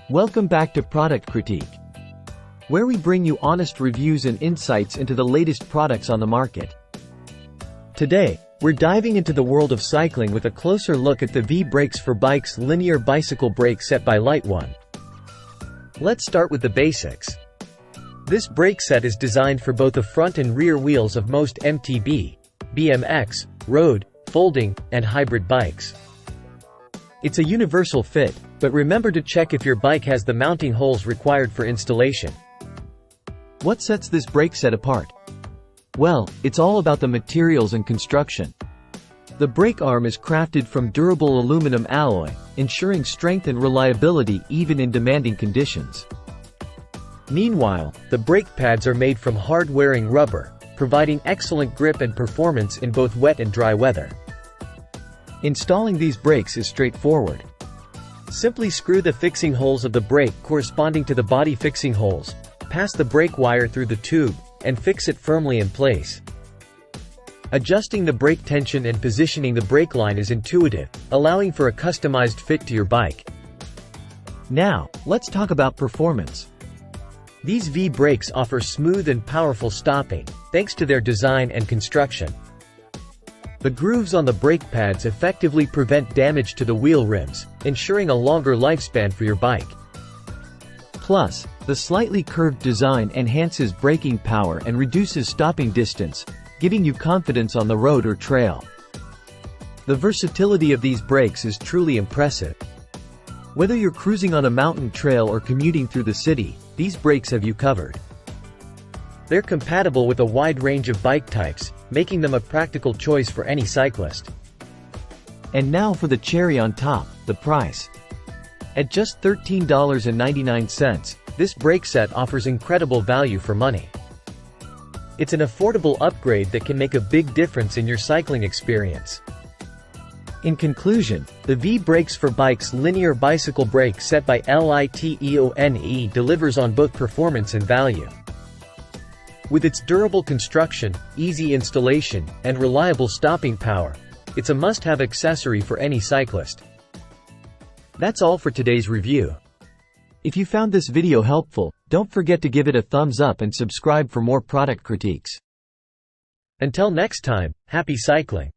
Welcome back to Product Critique, where we bring you honest reviews and insights into the latest products on the market. Today, we're diving into the world of cycling with a closer look at the V-Brakes for Bikes linear bicycle brake set by LITEONE. Let's start with the basics. This brake set is designed for both the front and rear wheels of most MTB, BMX, road, folding, and hybrid bikes. It's a universal fit, but remember to check if your bike has the mounting holes required for installation. What sets this brake set apart? Well, it's all about the materials and construction. The brake arm is crafted from durable aluminum alloy, ensuring strength and reliability even in demanding conditions. Meanwhile, the brake pads are made from hard-wearing rubber, providing excellent grip and performance in both wet and dry weather. Installing these brakes is straightforward. Simply screw the fixing holes of the brake corresponding to the body fixing holes, pass the brake wire through the tube, and fix it firmly in place. Adjusting the brake tension and positioning the brake line is intuitive, allowing for a customized fit to your bike. Now, let's talk about performance. These V-Brakes offer smooth and powerful stopping, thanks to their design and construction. The grooves on the brake pads effectively prevent damage to the wheel rims, ensuring a longer lifespan for your bike. Plus, the slightly curved design enhances braking power and reduces stopping distance, giving you confidence on the road or trail. The versatility of these brakes is truly impressive. Whether you're cruising on a mountain trail or commuting through the city, these brakes have you covered. They're compatible with a wide range of bike types, making them a practical choice for any cyclist. And now for the cherry on top, the price. At just $13.99, this brake set offers incredible value for money. It's an affordable upgrade that can make a big difference in your cycling experience. In conclusion, the V-Brakes for Bikes linear bicycle brake set by LITEONE delivers on both performance and value. With its durable construction, easy installation, and reliable stopping power, it's a must-have accessory for any cyclist. That's all for today's review. If you found this video helpful, don't forget to give it a thumbs up and subscribe for more product critiques. Until next time, happy cycling!